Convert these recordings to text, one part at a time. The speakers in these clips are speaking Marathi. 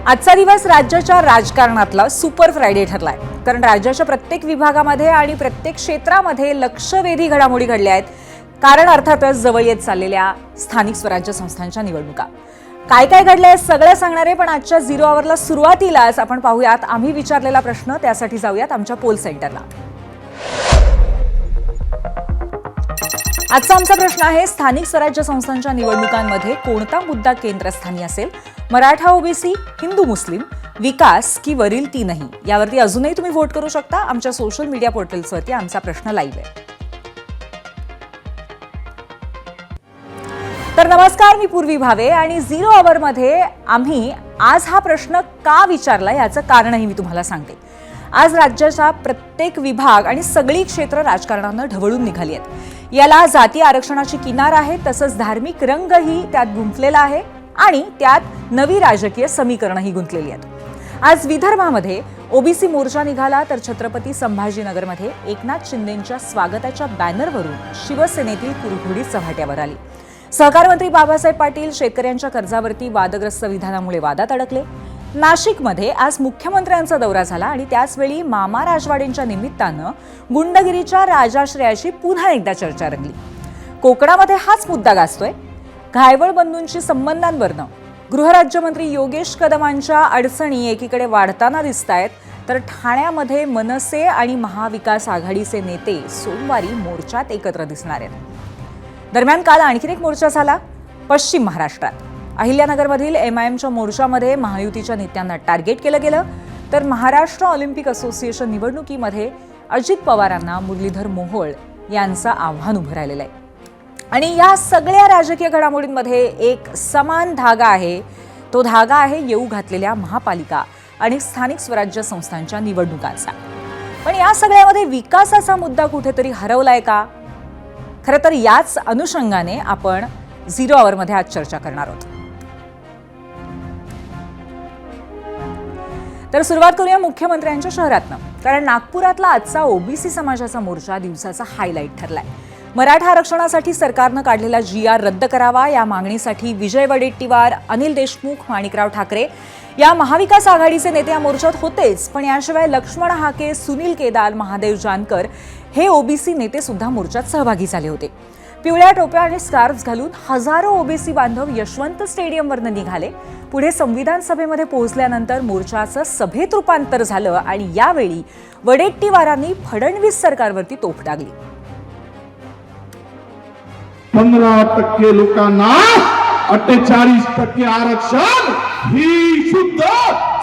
आजचा दिवस राज्याच्या राजकारणातला सुपर फ्रायडे ठरलाय, कारण राज्याच्या प्रत्येक विभागामध्ये आणि प्रत्येक क्षेत्रामध्ये लक्षवेधी घडामोडी घडल्या आहेत. कारण अर्थातच जवळ येत चाललेल्या स्थानिक स्वराज्य संस्थांच्या निवडणुका. काय काय घडलंय सगळं सांगणार आहे, पण आजच्या 0 आवरला सुरुवातीलाच आपण पाहूयात आम्ही विचारलेला प्रश्न. त्यासाठी जाऊयात आमच्या पोल सेंटरला. आजचा आमचा प्रश्न आहे, स्थानिक स्वराज्य संस्थांच्या निवडणुकांमध्ये कोणता मुद्दा केंद्रस्थानी असेल? मराठा, ओबीसी, हिंदू मुस्लिम, विकास की वरील तीनही? यावरती अजूनही तुम्ही व्होट करू शकता. आमच्या सोशल मीडिया पोर्टल्सवरती आमचा प्रश्न लाईव्ह आहे. तर नमस्कार, मी पूर्वी भावे आणि 0 आवरमध्ये आम्ही आज हा प्रश्न का विचारला याचं कारणही मी तुम्हाला सांगते. आज राज्याच्या प्रत्येक विभाग आणि सगळी क्षेत्र राजकारणानं ढवळून निघाली आहेत. याला जाती आरक्षणाची किनार आहे, तसंच धार्मिक रंगही त्यात गुंतलेला आहे आणि त्यात नवी राजकीय समीकरणंही गुंतलेली आहेत. आज विदर्भामध्ये ओबीसी मोर्चा निघाला, तर छत्रपती संभाजीनगरमध्ये एकनाथ शिंदेंच्या स्वागताच्या बॅनरवरून शिवसेनेतील कुरघोडी चव्हाट्यावर आली. सहकार मंत्री बाबासाहेब पाटील शेतकऱ्यांच्या कर्जावरती वादग्रस्त विधानामुळे वादात अडकले. नाशिकमध्ये आज मुख्यमंत्र्यांचा दौरा झाला आणि त्याचवेळी मामा राजवाडेंच्या निमित्तानं गुंडगिरीच्या राजाश्रयाची पुन्हा एकदा चर्चा रंगली. कोकणामध्ये हाच मुद्दा गाजतोय. घायवळ बंधूंची संबंधांवरनं गृहराज्यमंत्री योगेश कदमांच्या अडचणी एकीकडे वाढताना दिसत आहेत, तर ठाण्यामध्ये मनसे आणि महाविकास आघाडीचे नेते सोमवारी मोर्चात एकत्र दिसणार आहेत. दरम्यान काल आणखी एक मोर्चा झाला पश्चिम महाराष्ट्रात. अहिल्यानगरमधील MIMच्या मोर्चामध्ये महायुतीच्या नेत्यांना टार्गेट केलं गेलं, तर महाराष्ट्र ऑलिम्पिक असोसिएशन निवडणुकीमध्ये अजित पवारांना मुरलीधर मोहोळ यांचं आव्हान उभं राहिलेलं आहे. आणि या सगळ्या राजकीय घडामोडींमध्ये एक समान धागा आहे. तो धागा आहे येऊ घातलेल्या महापालिका आणि स्थानिक स्वराज्य संस्थांच्या निवडणुकांचा. पण या सगळ्यामध्ये विकासाचा मुद्दा कुठेतरी हरवलाय का? खरं तर याच अनुषंगाने आपण 0 आवरमध्ये आज चर्चा करणार आहोत. तर सुरुवात करूया मुख्यमंत्र्यांच्या शहरातनं, कारण नागपुरातला आजचा ओबीसी समाजाचा मोर्चा दिवसाचा हायलाईट ठरलाय. मराठा आरक्षणासाठी सरकारनं काढलेला GR रद्द करावा या मागणीसाठी विजय वडेट्टीवार, अनिल देशमुख, माणिकराव ठाकरे या महाविकास आघाडीचे नेते या मोर्चात होतेच, पण याशिवाय लक्ष्मण हाके, सुनील केदार, महादेव जानकर हे ओबीसी नेते सुद्धा मोर्चात सहभागी झाले होते. पिवळ्या टोप्या आणि स्कार्फ घालून हजारो ओबीसी बांधव यशवंत स्टेडियमवरनं निघाले. पुढे संविधान सभेमध्ये पोहोचल्यानंतर मोर्चाचं सभेत रूपांतर झालं आणि यावेळी वडेट्टीवारांनी फडणवीस सरकारवरती तोफ डागली. 15% लोकांना 48% आरक्षण ही शुद्ध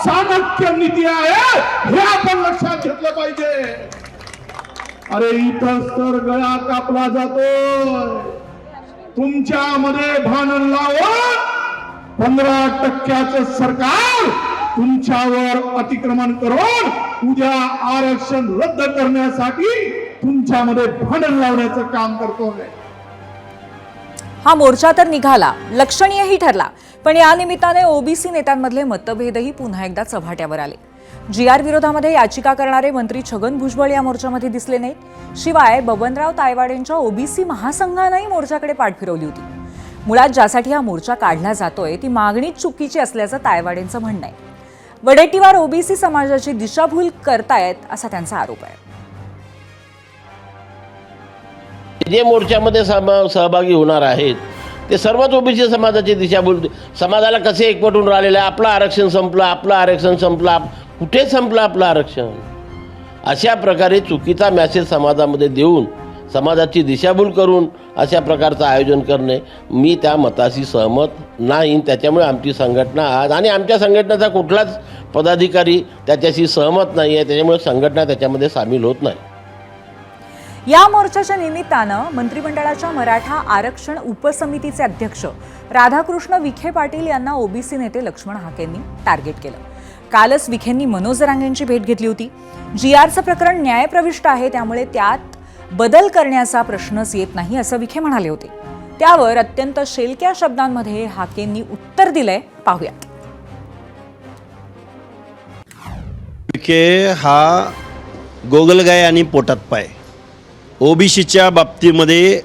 चाणक्य नीती आहे, हे आपण लक्षात घेतलं पाहिजे. अरे इथं तर गळा कापला जातो. तुमच्यामध्ये भांडण लावून 15%चं सरकार तुमच्यावर अतिक्रमण करून उद्या आरक्षण रद्द करण्यासाठी तुमच्यामध्ये भांडण लावण्याचं काम करतोय. हा मोर्चा तर निघाला, लक्षणीयही ठरला, पण या निमित्ताने ओबीसी नेत्यांमधले मतभेदही पुन्हा एकदा चव्हाट्यावर आले. GR विरोधामध्ये याचिका करणारे मंत्री छगन भुजबळ या मोर्चामध्ये दिसले नाहीत. शिवाय बबनराव तायवाडेंच्या ओबीसी महासंघानंही मोर्चाकडे पाठ फिरवली होती. मुळात ज्यासाठी हा मोर्चा काढला जातोय ती मागणीच चुकीची असल्याचं तायवाडेंचं म्हणणं आहे. वडेट्टीवार ओबीसी समाजाची दिशाभूल करतायत असा त्यांचा आरोप आहे. जे मोर्चामध्ये सहभागी होणार आहेत ते सर्वच ओबीसी समाजाची दिशाभूल. समाजाला कसे एकवटून राहिलेलं आहे, आपलं आरक्षण संपलं, आपलं आरक्षण संपलं, कुठे संपलं आपलं आरक्षण, अशा प्रकारे चुकीचा मेसेज समाजामध्ये देऊन समाजाची दिशाभूल करून अशा प्रकारचं आयोजन करणे, मी त्या मताशी सहमत नाही. त्याच्यामुळे आमची संघटना आज आणि आमच्या संघटनेचा कुठलाच पदाधिकारी त्याच्याशी सहमत नाही आहे. त्याच्यामुळे संघटना त्याच्यामध्ये सामील होत नाही. या मोर्चाच्या निमित्तानं मंत्रिमंडळाच्या मराठा आरक्षण उपसमितीचे अध्यक्ष राधाकृष्ण विखे पाटील यांना ओबीसी नेते लक्ष्मण हाकेंनी टार्गेट केलं. कालच विखेंनी मनोज जरांगेंची भेट घेतली होती. GRचं प्रकरण न्यायप्रविष्ट आहे, त्यामुळे त्यात बदल करण्याचा प्रश्नच येत नाही असं विखे म्हणाले होते. त्यावर अत्यंत शेलक्या शब्दांमध्ये हाकेंनी उत्तर दिलंय, पाहूयात. विखे हा गोगलगाय आणि पोटात पाय. ओबीसीच्या बाबतीमध्ये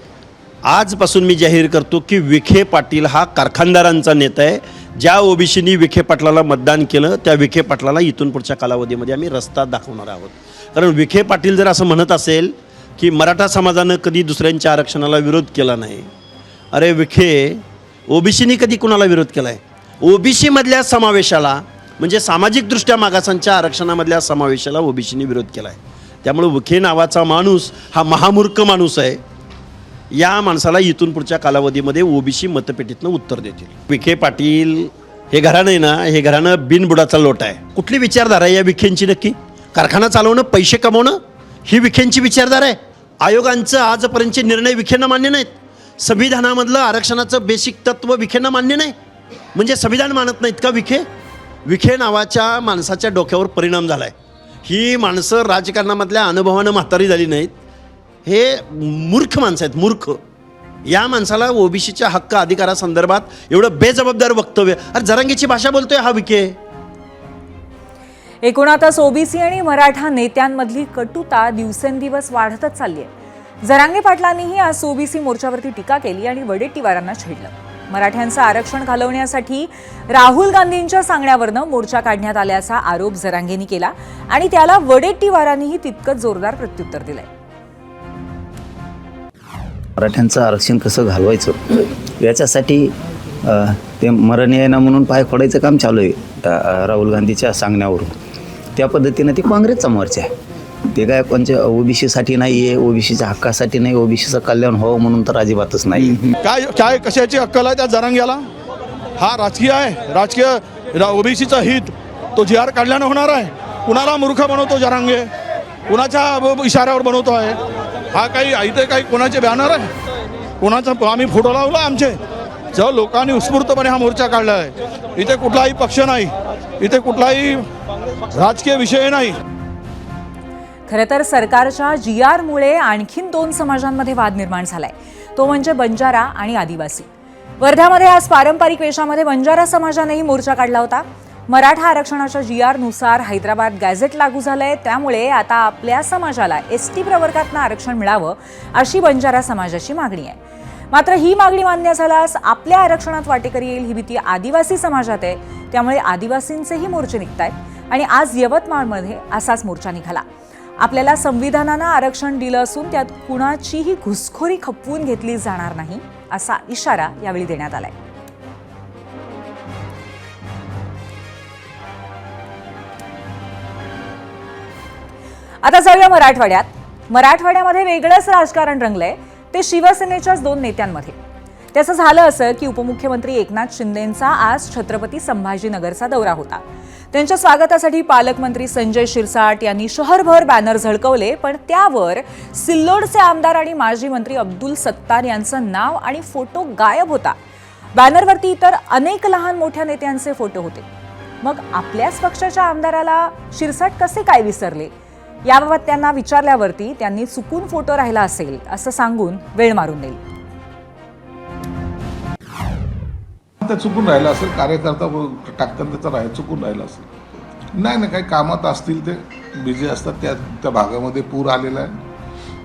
आजपासून मी जाहीर करतो की विखे पाटील हा कारखानदारांचा नेता आहे. ज्या ओबीसीनी विखे पाटलाला मतदान केलं त्या विखे पाटलाला इथून पुढच्या कालावधीमध्ये आम्ही रस्ता दाखवणार आहोत. कारण विखे पाटील जर असं म्हणत असेल की मराठा समाजानं कधी दुसऱ्यांच्या आरक्षणाला विरोध केला नाही, अरे विखे, ओबीसीनी कधी कुणाला विरोध केला आहे? ओबीसीमधल्या समावेशाला म्हणजे सामाजिकदृष्ट्या मागासांच्या आरक्षणामधल्या समावेशाला ओबीसीनी विरोध केला आहे. त्यामुळे विखे नावाचा माणूस हा महामूर्ख माणूस आहे. या माणसाला इथून पुढच्या कालावधीमध्ये ओबीसी मतपेटीतनं उत्तर देतील. विखे पाटील हे घराणं आहे ना, हे घराणं बिनबुडाचा लोट आहे. कुठली विचारधारा आहे या विखेंची नक्की? कारखाना चालवणं, पैसे कमवणं ही विखेंची विचारधारा आहे. आयोगांचं आजपर्यंतचे निर्णय विखेंना मान्य नाहीत. संविधानामधलं आरक्षणाचं बेसिक तत्व विखेंना मान्य नाही. म्हणजे संविधान मानत नाहीत का विखे? विखे नावाच्या माणसाच्या डोक्यावर परिणाम झाला आहे. ही माणसं राजकारणामधल्या अनुभवानं म्हातारी झाली नाहीत. हे मूर्ख माणसं आहेत, मूर्ख. या माणसाला ओबीसीच्या हक्क अधिकारासंदर्भात एवढं बेजबाबदार वक्तव्य, अरे जरांगीची भाषा बोलतोय हा विखे. एकूणातच ओबीसी आणि मराठा नेत्यांमधली कटुता दिवसेंदिवस वाढतच चालली आहे. जरांगे पाटलांनीही आज ओबीसी मोर्चावरती टीका केली आणि वडेट्टीवारांना छेडलं. मराठ्यांचं आरक्षण घालवण्यासाठी राहुल गांधींच्या सांगण्यावरनं मोर्चा काढण्यात आल्याचा आरोप जरांगेंनी केला आणि त्याला वडेट्टीवारांनीही तितकंच जोरदार प्रत्युत्तर दिलंय. मराठ्यांचं आरक्षण कसं घालवायचं याच्यासाठी ते मरण येणं म्हणून पाय खोडायचं काम चालू आहे राहुल गांधीच्या सांगण्यावरून. त्या पद्धतीनं ती काँग्रेसचा मोर्चा आहे. ते काय कोणत्या ओबीसीसाठी नाही आहे, ओबीसीच्या हक्कासाठी नाही, ओबीसीचं कल्याण व्हावं म्हणून तर अजिबातच नाही. काय कशाची अक्कल आहे त्या जरांग्याला? हा राजकीय आहे. राजकीय ओबीसीचं हित तो जी आर काढल्यानं होणार आहे. कुणाला मूर्ख बनवतो जरांगे? कुणाच्या इशाऱ्यावर बनवतो आहे? हा काही इथे काही कोणाचे बॅनर आहे? कोणाचा आम्ही फोटो लावला आमचे? जेव्हा लोकांनी उत्स्फूर्तपणे हा मोर्चा काढला आहे. इथे कुठलाही पक्ष नाही, इथे कुठलाही राजकीय विषय नाही. खरं तर सरकारच्या GR मुळे आणखीन 2 समाजांमध्ये वाद निर्माण झालाय. तो म्हणजे बंजारा आणि आदिवासी. वर्ध्यामध्ये आज पारंपरिक वेशामध्ये बंजारा समाजानेही मोर्चा काढला होता. मराठा आरक्षणाच्या GR नुसार हैदराबाद गॅझेट लागू झालंय. त्यामुळे आता आपल्या समाजाला ST प्रवर्गातनं आरक्षण मिळावं अशी बंजारा समाजाची मागणी आहे. मात्र ही मागणी मान्य झाल्यास आपल्या आरक्षणात वाटेकरी येईल ही भीती आदिवासी समाजात आहे. त्यामुळे आदिवासींचेही मोर्चे निघतायत आणि आज यवतमाळमध्ये असाच मोर्चा निघाला. आपल्याला संविधानानं आरक्षण दिलं असून त्यात कुणाचीही घुसखोरी खपवून घेतली जाणार नाही असा इशारा यावेळी देण्यात आलाय. आता जाऊया मराठवाड्यात. मराठवाड्यामध्ये वेगळंच राजकारण रंगलंय. ते शिवसेनेच्याच 2 नेत्यांमध्ये. त्याचं झालं असं की उपमुख्यमंत्री एकनाथ शिंदेंचा आज छत्रपती संभाजीनगरचा दौरा होता. त्यांच्या स्वागतासाठी पालकमंत्री संजय शिरसाट यांनी शहरभर बॅनर झळकवले, पण त्यावर सिल्लोडचे आमदार आणि माजी मंत्री अब्दुल सत्तार यांचं नाव आणि फोटो गायब होता. बॅनरवरती इतर अनेक लहान मोठ्या नेत्यांचे फोटो होते. मग आपल्याच पक्षाच्या आमदाराला शिरसाट कसे काय विसरले? याबाबत त्यांना विचारल्यावरती त्यांनी चुकून फोटो राहिला असेल असं सांगून वेळ मारून दिली. चुकून राहिला असेल, कार्यकर्ता टाकताना त्याचा चुकून राहिला असेल. नाही काही कामात असतील, ते बिझी असतात. त्या भागामध्ये पूर आलेला आहे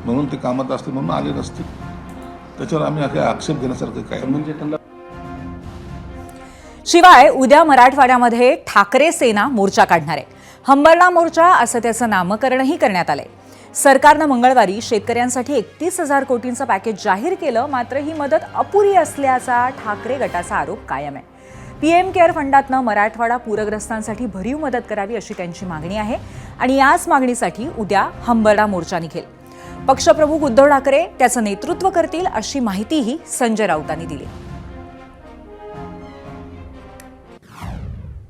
म्हणून ते कामात असतील, म्हणून आले नसतील. त्याच्यावर आम्ही काही आक्षेप घेण्यासारखं काय म्हणजे त्यांना. शिवाय उद्या मराठवाड्यामध्ये ठाकरे सेना मोर्चा काढणार आहे. हंबरडा मोर्चा असं त्याचं नामकरणही करण्यात आलंय. सरकारनं मंगळवारी शेतकऱ्यांसाठी 31,000 कोटींचं पॅकेज जाहीर केलं. मात्र ही मदत अपुरी असल्याचा ठाकरे गटाचा आरोप कायम आहे. PM केअर फंडातनं मराठवाडा पूरग्रस्तांसाठी भरीव मदत करावी अशी त्यांची मागणी आहे आणि याच मागणीसाठी उद्या हंबरडा मोर्चा निघेल. पक्षप्रमुख उद्धव ठाकरे त्याचं नेतृत्व करतील अशी माहितीही संजय राऊतांनी दिली.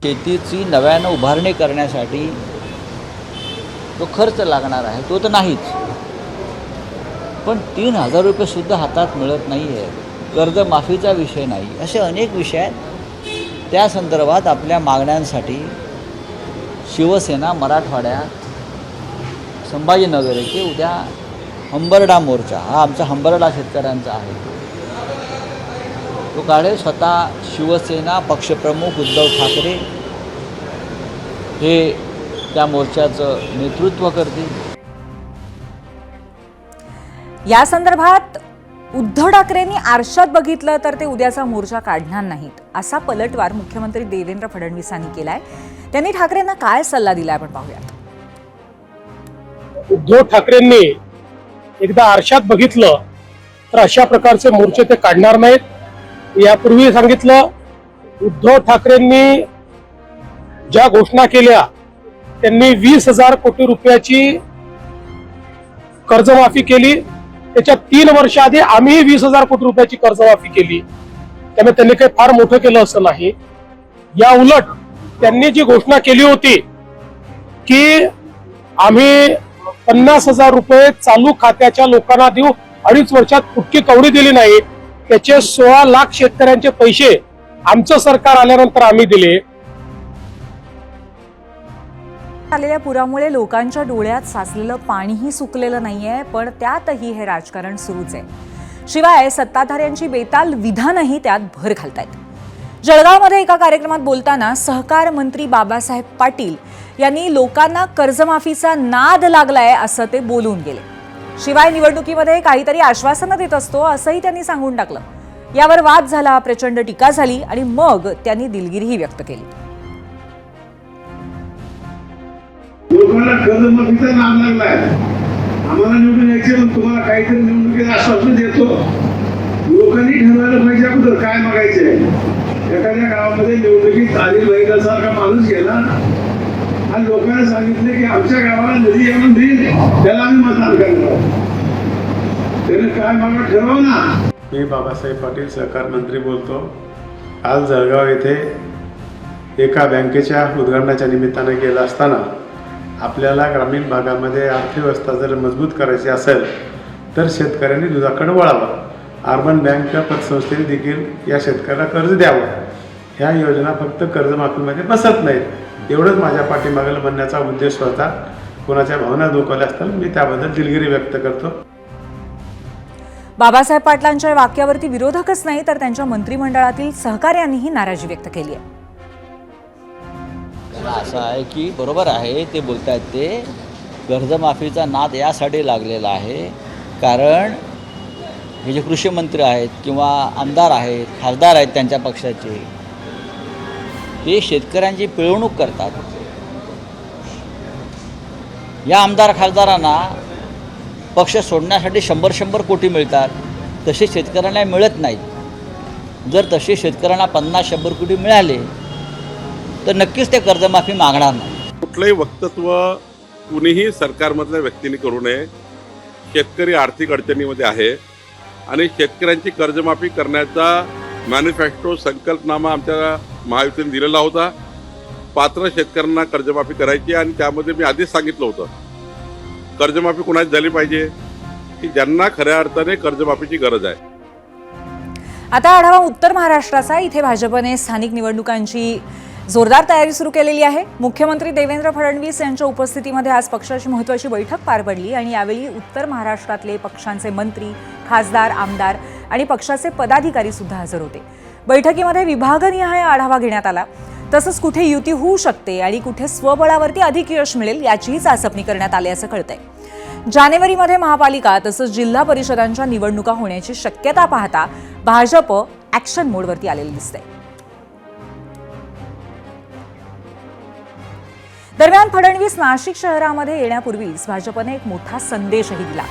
शेतीची नव्यानं उभारणी करण्यासाठी जो खर्च लागणार आहे तो तर नाहीच, पण 3,000 रुपये सुद्धा हातात मिळत नाही आहे. कर्जमाफीचा विषय नाही, असे अनेक विषय आहेत. त्या संदर्भात आपल्या मागण्यांसाठी शिवसेना मराठवाड्यात संभाजीनगर येथे उद्या हंबरडा मोर्चा, हा आमचा हंबरडा शेतकऱ्यांचा आहे, तो काढेल. स्वतः शिवसेना पक्षप्रमुख उद्धव ठाकरे हे त्या मोर्चाचं नेतृत्व करतील. या संदर्भात उद्धव ठाकरेंनी आरशात बघितलं तर ते उद्याचा मोर्चा काढणार नाहीत, असा पलटवार मुख्यमंत्री देवेंद्र फडणवीसांनी केलाय. त्यांनी ठाकरेंना काय सल्ला दिलाय आपण पाहूयात. उद्धव ठाकरेंनी एकदा आरशात बघितलं तर अशा प्रकारचे मोर्चे ते काढणार नाहीत. यापूर्वी सांगितलं, उद्धव ठाकरेंनी ज्या घोषणा केल्या त्यांनी 20,000 कोटी रुपयाची कर्जमाफी केली. त्याच्या 3 वर्ष आधी आम्ही 20,000 कोटी रुपयाची कर्जमाफी केली. त्यामुळे त्यांनी काही फार मोठं केलं असं नाही. या उलट त्यांनी जी घोषणा केली होती की आम्ही 50,000 रुपये चालू खात्याच्या लोकांना देऊ, 2.5 वर्षात कुठली कवडी दिली नाही. त्याचे 16 लाख शेतकऱ्यांचे पैसे आमचं सरकार आल्यानंतर आम्ही दिले. आलेल्या पुरामुळे लोकांच्या डोळ्यात साचलेलं पाणीही सुकलेलं नाहीये, पण त्यातही हे राजकारण सुरूच आहे. शिवाय सत्ताधाऱ्यांची बेताल विधानही त्यात भर घालतायत. जळगावमध्ये एका कार्यक्रमात बोलताना सहकार मंत्री बाबासाहेब पाटील यांनी लोकांना कर्जमाफीचा नाद लागलाय असं ते बोलून गेले. शिवाय निवडणुकीमध्ये काहीतरी आश्वासनं देत असतो असंही त्यांनी सांगून टाकलं. यावर वाद झाला, प्रचंड टीका झाली आणि मग त्यांनी दिलगिरीही व्यक्त केली. लोकांना कर्जमाफीचा नाद लागलाय. आम्हाला निवडून यायचे, पण तुम्हाला काहीतरी निवडणुकीत आश्वासन देतो. लोकांनी ठरवायला पाहिजे अगोदर काय मागायचंय. एखाद्या गावामध्ये निवडणुकीत आदिल भाईसारखा माणूस गेला आणि लोकांना सांगितले की आमच्या गावाला नदी येऊन देईल, त्याला आम्ही मतदान करणार. त्याने काय मागा ठरव ना. मी बाबासाहेब पाटील सहकार मंत्री बोलतो. आज जळगाव येथे एका बँकेच्या उद्घाटनाच्या निमित्तानं गेला असताना आपल्याला ग्रामीण भागामध्ये अर्थव्यवस्था जर मजबूत करायची असेल तर शेतकऱ्यांनी दुधाकडे वळावं. अर्बन बँक पतसंस्थेने देखील या शेतकऱ्याला कर्ज द्यावं. ह्या योजना फक्त कर्जमाफीमध्ये बसत नाहीत. एवढंच माझ्या पाठीमागेला म्हणण्याचा उद्देश होता. कोणाच्या भावना दुखावल्या असताना मी त्याबद्दल दिलगिरी व्यक्त करतो. बाबासाहेब पाटलांच्या वाक्यावरती विरोधकच नाही तर त्यांच्या मंत्रिमंडळातील सहकार्यांनीही नाराजी व्यक्त केली आहे. असं आहे की बरोबर आहे ते बोलतायत, ते कर्जमाफीचा नाद यासाठी लागलेला आहे कारण हे जे कृषी मंत्री आहेत किंवा आमदार आहेत, खासदार आहेत त्यांच्या पक्षाचे, ते शेतकऱ्यांची पिळवणूक करतात. या आमदार खासदारांना पक्ष सोडण्यासाठी 100 कोटी मिळतात, तसे शेतकऱ्यांना मिळत नाहीत. जर तसे शेतकऱ्यांना 50-100 कोटी मिळाले तर नक्कीच ते कर्जमाफी मागणार नाही. कुठलंही वक्तव्य कुणीही सरकारमधल्या व्यक्तीने करू नये. शेतकरी आर्थिक अडचणीमध्ये आहे आणि शेतकऱ्यांची कर्जमाफी करण्याचा मॅनिफेस्टो संकल्पनामा आमच्या महायुतीने दिलेला होता. पात्र शेतकऱ्यांना कर्जमाफी करायची आणि त्यामध्ये मी आधीच सांगितलं होतं कर्जमाफी कुणाची झाली पाहिजे की ज्यांना खऱ्या अर्थाने कर्जमाफीची गरज आहे. आता आढावा उत्तर महाराष्ट्राचा. इथे भाजपने स्थानिक निवडणुकांची जोरदार तयारी सुरू केलेली आहे. मुख्यमंत्री देवेंद्र फडणवीस यांच्या उपस्थितीमध्ये आज पक्षाची महत्त्वाची बैठक पार पडली आणि यावेळी उत्तर महाराष्ट्रातले पक्षांचे मंत्री, खासदार, आमदार आणि पक्षाचे पदाधिकारी सुद्धा हजर होते. बैठकीमध्ये विभागनिहाय आढावा घेण्यात आला. तसंच कुठे युती होऊ शकते आणि कुठे स्वबळावरती अधिक यश मिळेल याचीही चाचपणी करण्यात आल्याचं कळतंय. जानेवारीमध्ये महापालिका तसंच जिल्हा परिषदांच्या निवडणुका होण्याची शक्यता पाहता भाजप ॲक्शन मोडवरती आलेली दिसते. दरम्यान फडणवीस नाशिक शहरामध्ये येण्यापूर्वीच भाजपने एक मोठा संदेशही दिला.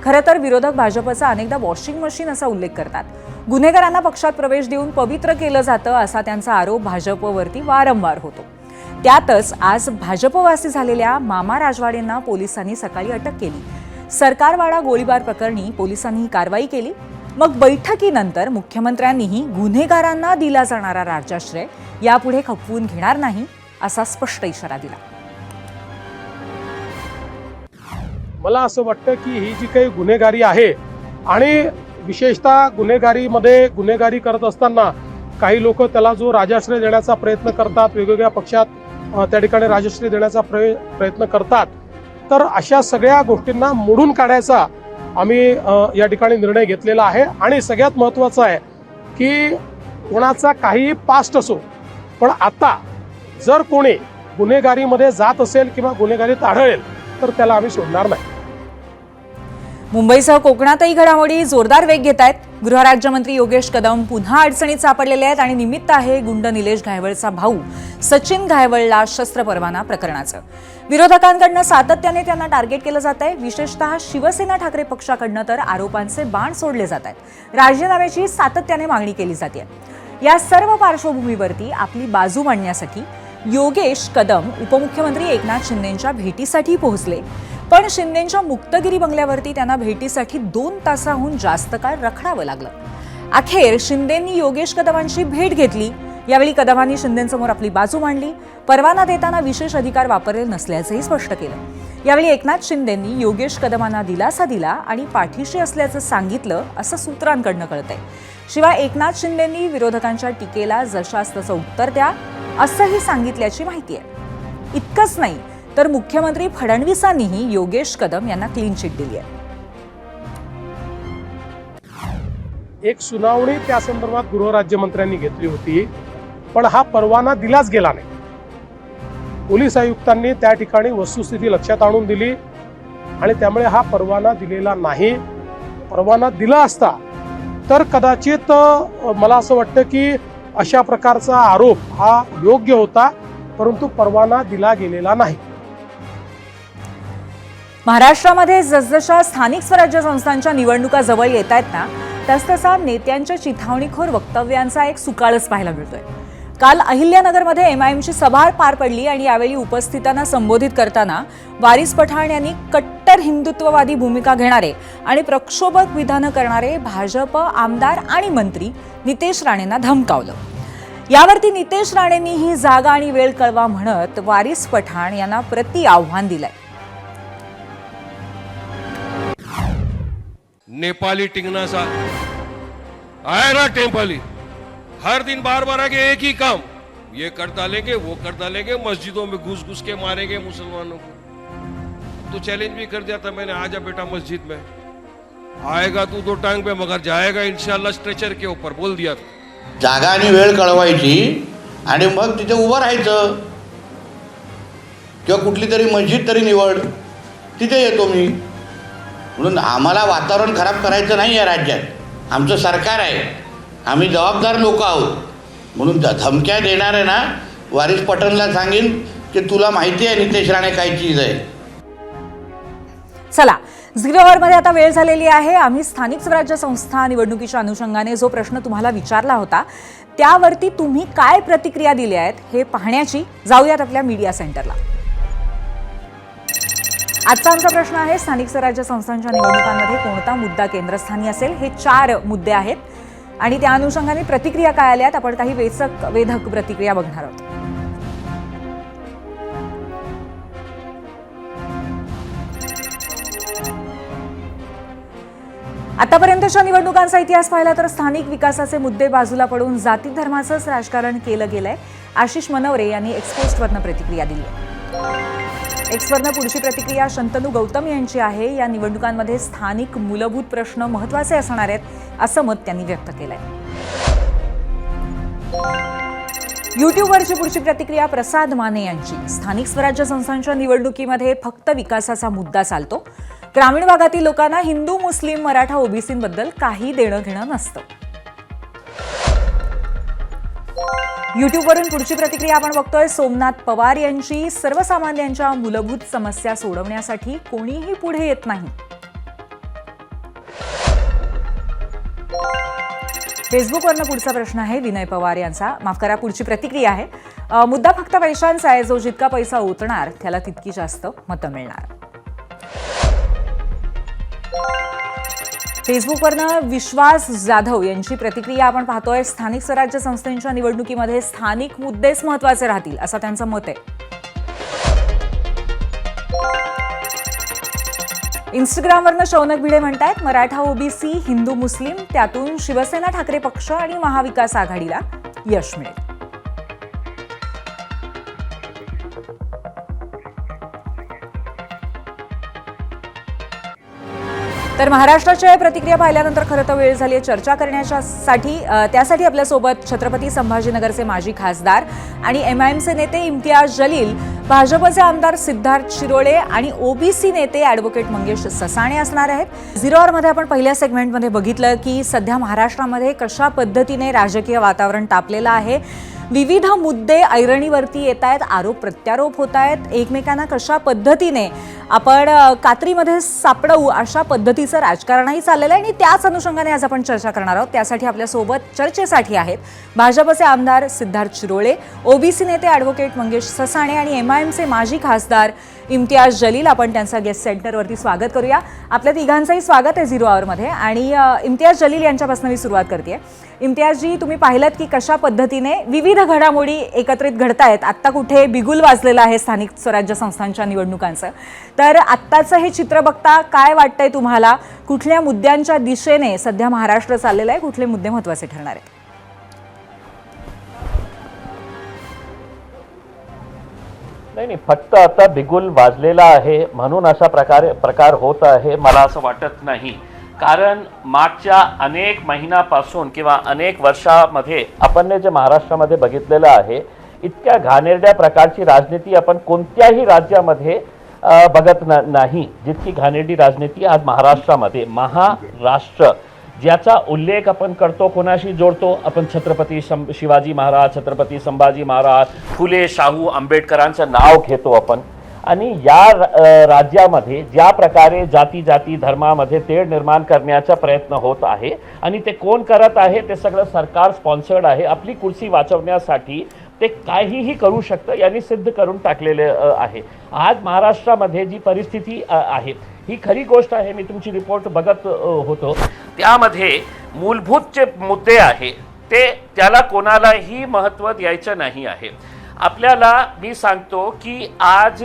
खरं तर विरोधक भाजपचा अनेकदा वॉशिंग मशीन असा उल्लेख करतात. गुन्हेगारांना पक्षात प्रवेश देऊन पवित्र केलं जातं असा त्यांचा आरोप भाजपवरती वारंवार होतो. त्यातच आज भाजपवासी झालेल्या मामा राजवाडेंना पोलिसांनी सकाळी अटक केली. सरकारवाडा गोळीबार प्रकरणी पोलिसांनी ही कारवाई केली. मग बैठकीनंतर मुख्यमंत्र्यांनीही गुन्हेगारांना दिला जाणारा राज्याश्रय यापुढे खपवून घेणार नाही असा स्पष्ट इशारा दिला. मला असं वाटतं की ही जी काही गुन्हेगारी आहे आणि विशेषतः गुन्हेगारी करत असताना काही लोक त्याला जो राजाश्रय देण्याचा प्रयत्न करतात, वेगवेगळ्या पक्षात त्या ठिकाणी राजश्री देण्याचा प्रयत्न करतात. तर अशा सगळ्या गोष्टींना मोडून काढायचा आम्ही या ठिकाणी निर्णय घेतलेला आहे. आणि सगळ्यात महत्त्वाचं आहे की कोणाचा काही पास्ट असो, पण आता जर कोणी गुन्हेगारीमध्ये जात असेल किंवा गुन्हेगारीत आढळेल तर त्याला आम्ही सोडणार नाही. मुंबईसह कोकणातही घडामोडी जोरदार वेग घेत आहेत. गृहराज्यमंत्री योगेश कदम पुन्हा अडचणीत सापडलेले आहेत आणि निमित्त आहे गुंड निलेश घायवळचा भाऊ सचिन घायवळला शस्त्र परवाना प्रकरणाचं. विरोधकांकडनं सातत्याने त्यांना टार्गेट केलं जात आहे. विशेषतः शिवसेना ठाकरे पक्षाकडनं तर आरोपांचे बाण सोडले जात आहेत. राजीनाम्याची सातत्याने मागणी केली जाते. या सर्व पार्श्वभूमीवरती आपली बाजू मांडण्यासाठी योगेश कदम उपमुख्यमंत्री एकनाथ शिंदेंच्या भेटीसाठी पोहोचले. पण शिंदेंच्या मुक्तगिरी बंगल्यावरती त्यांना भेटीसाठी 2 तासाहून जास्त काळ रखडावं लागलं. अखेर शिंदेंनी योगेश कदमांची भेट घेतली. यावेळी कदमांनी शिंदेंसमोर आपली बाजू मांडली. परवाना देताना विशेष अधिकार वापरले नसल्याचंही स्पष्ट केलं. यावेळी एकनाथ शिंदेंनी योगेश कदमांना दिलासा दिला आणि पाठीशी असल्याचं सांगितलं असं सूत्रांकडनं कळतंय. शिवाय एकनाथ शिंदेंनी विरोधकांच्या टीकेला जशास तसं उत्तर द्या असंही सांगितल्याची माहिती आहे. इतकंच नाही तर मुख्यमंत्री फडणवीसांनीही योगेश कदम यांना क्लीन चिट दिली आहे. एक सुनावणी त्या संदर्भात गृहराज्यमंत्र्यांनी घेतली होती, पण हा परवाना दिलाच गेला नाही. पोलीस आयुक्तांनी त्या ठिकाणी वस्तुस्थिती लक्षात आणून दिली आणि त्यामुळे हा परवाना दिलेला नाही. परवाना दिला असता तर कदाचित मला असं वाटतं की अशा प्रकारचा आरोप हा योग्य होता, परंतु परवाना दिला गेलेला नाही. महाराष्ट्रामध्ये जसजशा स्थानिक स्वराज्य संस्थांच्या निवडणुका जवळ येत आहेत ना, तसतसा नेत्यांच्या चिथावणीखोर वक्तव्यांचा एक सुकाळच पाहायला मिळतोय. काल अहिल्यानगरमध्ये MIMची सभा पार पडली आणि यावेळी उपस्थितांना संबोधित करताना वारिस पठाण यांनी कट्टर हिंदुत्ववादी भूमिका घेणारे आणि प्रक्षोभक विधानं करणारे भाजप आमदार आणि मंत्री नितेश राणेंना धमकावलं. यावरती नितेश राणेंनी ही जागा आणि वेळ कळवा म्हणत वारिस पठाण यांना प्रति आव्हान दिलंय. नेपाली टिंगना सा आया ना टेम्पली हर दिन बार बार आके एक ही काम ये कर डालेंगे वो कर डालेंगे, मस्जिदों में घुस घुस के मारेंगे मुसलमानों को. तो चैलेंज भी कर दिया था मैंने, आजा बेटा मस्जिद में, आएगा तू 2 टांग पे मगर जाएगा इंशाल्लाह स्ट्रेचर के ऊपर, बोल दिया था. जागा आणि वेळ कळवायची आणि मग तिथे उभं राहायचं किंवा कुठली तरी मस्जिद तरी निवड, तिथे येतो मी. म्हणून आम्हाला वातावरण खराब करायचं नाही या राज्यात. आमचं सरकार आहे, आम्ही जबाबदार लोक आहोत. म्हणून धमक्या देणार आहे ना, वारिस पठाणला सांगेन की तुला माहिती आहे नितेश राणे काय चीज आहे. चला, झिरो अवरमध्ये आता वेळ झालेली आहे. आम्ही स्थानिक स्वराज्य संस्था निवडणुकीच्या अनुषंगाने जो प्रश्न तुम्हाला विचारला होता त्यावरती तुम्ही काय प्रतिक्रिया दिल्या आहेत हे पाहण्याची. जाऊयात आपल्या मीडिया सेंटरला. आजचा आमचा प्रश्न आहे, स्थानिक स्वराज्य संस्थांच्या निवडणुकांमध्ये कोणता मुद्दा केंद्रस्थानी असेल. हे 4 मुद्दे आहेत आणि त्या अनुषंगाने प्रतिक्रिया काय आल्यात आपण काही वेधक प्रतिक्रिया बघणार आहोत. आतापर्यंतच्या निवडणुकांचा इतिहास पाहिला तर स्थानिक विकासाचे मुद्दे बाजूला पडून जाती धर्माचंच राजकारण केलं गेलंय. आशिष मनवरे यांनी एक्सपोस्टवरनं प्रतिक्रिया दिली आहे. एक्सवरनं पुढची प्रतिक्रिया शंतनू गौतम यांची आहे. या निवडणुकांमध्ये स्थानिक मूलभूत प्रश्न महत्त्वाचे असणार आहेत असं मत त्यांनी व्यक्त केलंय. युट्यूबवरची पुढची प्रतिक्रिया प्रसाद माने यांची. स्थानिक स्वराज्य संस्थांच्या निवडणुकीमध्ये फक्त विकासाचा मुद्दा चालतो. ग्रामीण भागातील लोकांना हिंदू, मुस्लिम, मराठा, ओबीसींबद्दल काही देणं घेणं नसतं. युट्यूबवरून पुढची प्रतिक्रिया आपण बघतोय सोमनाथ पवार यांची. सर्वसामान्यांच्या मूलभूत समस्या सोडवण्यासाठी कोणीही पुढे येत नाही. फेसबुकवरनं पुढचा प्रश्न आहे विनय पवार यांचा. माफ करा, पुढची प्रतिक्रिया आहे, मुद्दा फक्त पैशांचा आहे. जो जितका पैसा ओतणार त्याला तितकी जास्त मतं मिळणार. फेसबुकवरनं विश्वास जाधव यांची प्रतिक्रिया आपण पाहतोय. स्थानिक स्वराज्य संस्थांच्या निवडणुकीमध्ये स्थानिक मुद्देच महत्त्वाचे राहतील असं त्यांचं मत आहे. इंस्टाग्रामवरनं शौनक भिडे म्हणतायत मराठा, ओबीसी, हिंदू, मुस्लिम, त्यातून शिवसेना ठाकरे पक्ष आणि महाविकास आघाडीला यश मिळेल. तर महाराष्ट्राच्या प्रतिक्रिया पाहिल्यानंतर खरं तर वेळ झाली आहे चर्चा करण्यासाठी. त्यासाठी आपल्यासोबत छत्रपती संभाजीनगरचे माजी खासदार आणि MIMचे नेते इम्तियाज जलील भाजपचे आमदार सिद्धार्थ शिरोळे आणि ओबीसी नेते ॲडव्होकेट मंगेश ससाणे असणार आहेत. झिरो आवरमध्ये आपण पहिल्या सेगमेंटमध्ये बघितलं की सध्या महाराष्ट्रामध्ये कशा पद्धतीने राजकीय वातावरण तापलेलं आहे. विविध मुद्दे ऐरणीवरती येत आहेत, आरोप प्रत्यारोप होत आहेत, एकमेकांना कशा पद्धतीने आपण कात्रीमध्ये सापडवू अशा पद्धतीचं राजकारणही चाललेलं आहे आणि त्याच अनुषंगाने आज आपण चर्चा करणार आहोत. त्यासाठी आपल्यासोबत चर्चेसाठी आहेत भाजपचे आमदार सिद्धार्थ शिरोळे, ओबीसी नेते ॲडव्होकेट मंगेश ससाणे आणि MIMचे माजी खासदार इम्तियाज जलील. आपण त्यांचा गेस्ट सेंटरवरती स्वागत करूया. आपल्या तिघांचंही स्वागत आहे झिरो आवरमध्ये आणि इम्तियाज जलील यांच्यापासून मी सुरुवात करते. इम्तियाजजी, तुम्ही पाहिलं की कशा पद्धतीने विविध घडामोडी एकत्रित घडतायत. आत्ता कुठे बिगुल वाजलेलं आहे स्थानिक स्वराज्य संस्थांच्या निवडणुकांचं, तर आत्ताचं हे चित्र बघता काय वाटतंय तुम्हाला? कुठल्या मुद्द्यांच्या दिशेने सध्या महाराष्ट्र चाललेला आहे? कुठले मुद्दे महत्त्वाचे ठरणार आहेत? नाही, फक्त आता बिगुल वाजलेला आहे म्हणून अशा प्रकार होत आहे मला असं वाटत नाही. कारण मागच्या अनेक महिन्यापासून किंवा अनेक वर्षामध्ये आपण जे महाराष्ट्रामध्ये बघितलेलं आहे, इतक्या घाणेरड्या प्रकारची राजनीती आपण कोणत्याही राज्यामध्ये बघत नाही जितकी घाणेरडी राजनीती आज महाराष्ट्रामध्ये. महाराष्ट्र ज्याचा उल्लेख आपण करतो, कोणाशी जोडतो आपण? छत्रपती शिवाजी महाराज, छत्रपती संभाजी महाराज, फुले शाहू आंबेडकरांचं नाव घेतो आपण. आणि या राज्यामध्ये ज्या प्रकारे जाती धर्मामध्ये तेढ निर्माण करण्याचा प्रयत्न होत आहे आणि ते कोण करत आहे? ते सगळं सरकार स्पॉन्सर्ड आहे. आपली कुर्सी वाचवण्यासाठी ते काहीही करू शकतं यांनी सिद्ध करून टाकलेले आहे. आज महाराष्ट्रामध्ये जी परिस्थिती आहे ही खरी गोष्ट आहे. मी तुमची रिपोर्ट बघत होतो, त्यामध्ये मूलभूत जे मुद्दे आहे त्याला कोणालाही महत्त्व द्यायचं नाही आहे. आपल्याला मी सांगतो की आज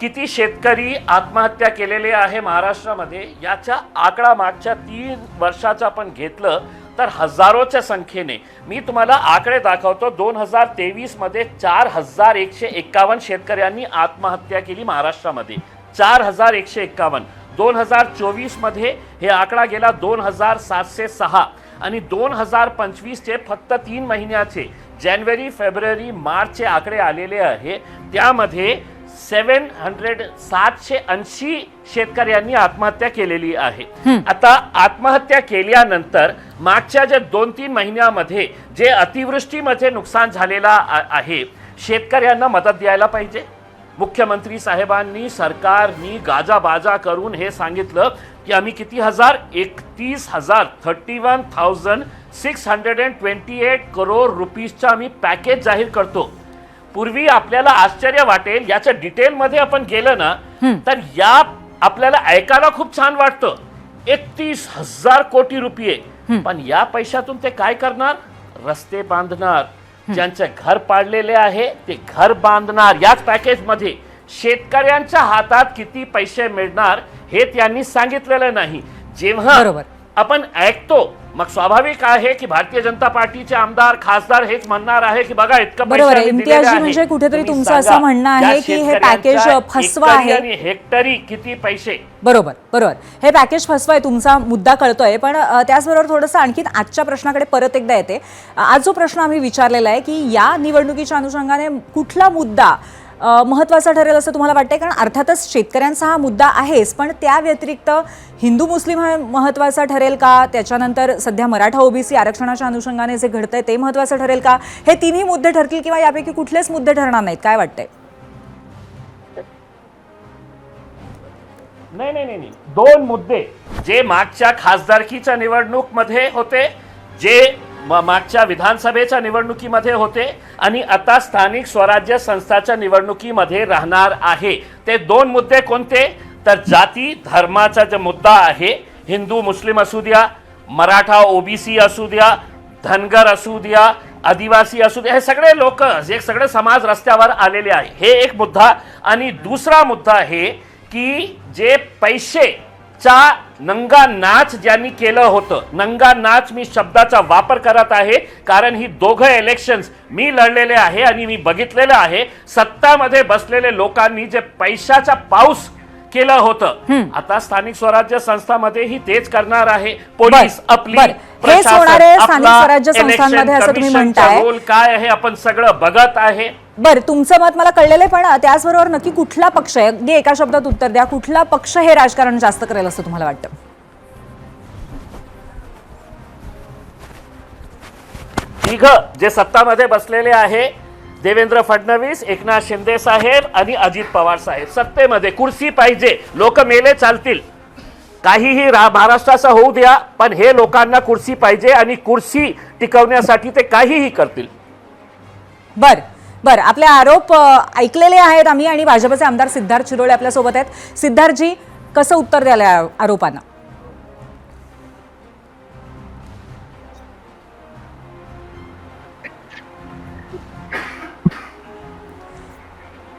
किती शेतकरी आत्महत्या केलेले आहे महाराष्ट्रामध्ये, याचा आकडा मागच्या 3 वर्षाचा आपण घेतलं तर हजारोच्या संख्येने. मी तुम्हाला आकडे दाखवतो. 2023 मध्ये 4151 शेतकऱ्यांनी आत्महत्या केली महाराष्ट्रामध्ये. 4151. 2024 मध्ये हे आकडा गेला 2706 आणि 2025चे फक्त 3 महिन्याचे जानेवारी, फेब्रुवारी, मार्चचे आकडे आलेले आहे. त्यामध्ये 780 शेतकऱ्यांनी आत्महत्या केलेली आहे. आता आत्महत्या केल्यानंतर मागच्या जे 2-3 महिन्यामध्ये जे अतिवृष्टीमध्ये नुकसान झालेला आहे, शेतकऱ्यांना मदत द्यायला पाहिजे. मुख्यमंत्री साहेबांनी, सरकारनी गाजाबाजा करून हे सांगितलं की आम्ही किती हजार? 31,628 करोड रुपीजचं आम्ही पॅकेज जाहीर करतो. पूर्वी आपल्याला आश्चर्य वाटेल, याच्या डिटेलमध्ये आपण गेलं ना तर या आपल्याला ऐकायला खूप छान वाटतं. 31,000 कोटी रुपये. पण या पैशातून ते काय करणार? रस्ते बांधणार. ज्यांचे घर पाडलेले आहे ते घर बांधणार. याच पॅकेजमध्ये शेतकऱ्यांच्या हातात किती पैसे मिळणार हे त्यांनी सांगितलेलं नाही. जेव्हा आपण ऐकतो मग स्वाभाविक आहे की भारतीय जनता पार्टीचे आमदार, खासदार हेच म्हणणार आहे की बघा इतकं पैसे इम्तियाजी, म्हणजे कुठेतरी तुमचं असं म्हणणं आहे की हे पॅकेज फसवा आहे. हेक्टरी किती पैसे? बरोबर, हे पॅकेज फसवा आहे, तुमचा मुद्दा कळतोय. पण त्याचबरोबर थोडंसं आणखी आजच्या प्रश्नाकडे परत एकदा येते. आज जो प्रश्न आम्ही विचारलेला आहे की या निवडणुकीच्या अनुषंगाने कुठला मुद्दा महत्त्वाचा ठरेल असं तुम्हाला वाटतंय? कारण अर्थातच शेतकऱ्यांचा हा मुद्दा आहेच, पण त्या व्यतिरिक्त हिंदू मुस्लिम हा महत्त्वाचा ठरेल का? त्याच्यानंतर सध्या मराठा ओबीसी आरक्षणाच्या अनुषंगाने जे घडतंय ते महत्त्वाचं ठरेल का? हे तिन्ही मुद्दे ठरतील किंवा यापैकी कुठलेच मुद्दे ठरणार नाहीत? काय वाटतंय? नाही. 2 मुद्दे जे मागच्या खासदारकीच्या निवडणूकमध्ये होते, जे मागच्या विधानसभेच्या निवडणुकीमध्ये होते आणि आता स्थानिक स्वराज्य संस्थाच्या निवडणुकीमध्ये राहणार आहे. ते 2 मुद्दे कोणते? तर जाती धर्माचा जो मुद्दा आहे, हिंदू मुस्लिम असू द्या, मराठा ओबीसी असू द्या, धनगर असू द्या, आदिवासी असू द्या, हे सगळे लोक, हे सगळे समाज रस्त्यावर आलेले आहे. हे एक मुद्दा. आणि दुसरा मुद्दा आहे की जे पैसेचा नंगा नाच ज्यांनी केलं होतं, नंगा नाच मी शब्दाचा वापर करत आहे कारण ही दोघं इलेक्शन्स मी लढलेले आहे आणि मी बघितलेलं आहे. सत्तामध्ये बसलेले लोकांनी जे पैशाचा पाऊस केलं होतं, आता स्थानिक स्वराज्य संस्थांमध्येही तेच करणार आहे. पोलीस आपली, प्रशासन आपला, इलेक्शन कमिशनचा रोल काय आहे आपण सगळं बघत आहे. बरं, तुमचं मत मला कळलेलं आहे, पण त्याचबरोबर नक्की कुठला पक्ष आहे, अगदी एका शब्दात उत्तर द्या, कुठला पक्ष हे राजकारण जास्त करेल असं तुम्हाला वाटतं? तिघ जे सत्तामध्ये बसलेले आहे, देवेंद्र फडणवीस, एकनाथ शिंदे साहेब आणि अजित पवार साहेब, सत्तेमध्ये कुर्सी पाहिजे. लोक मेले चालतील, काहीही महाराष्ट्राचा होऊ द्या, पण हे लोकांना कुर्सी पाहिजे आणि कुर्सी टिकवण्यासाठी ते काहीही करतील. बरं, आपले आरोप ऐकलेले आहेत आम्ही, आणि भाजपचे आमदार सिद्धार्थ शिरोळे आपल्या सोबत आहेत. सिद्धार्थजी, कसं उत्तर द्याल या आरोपांना?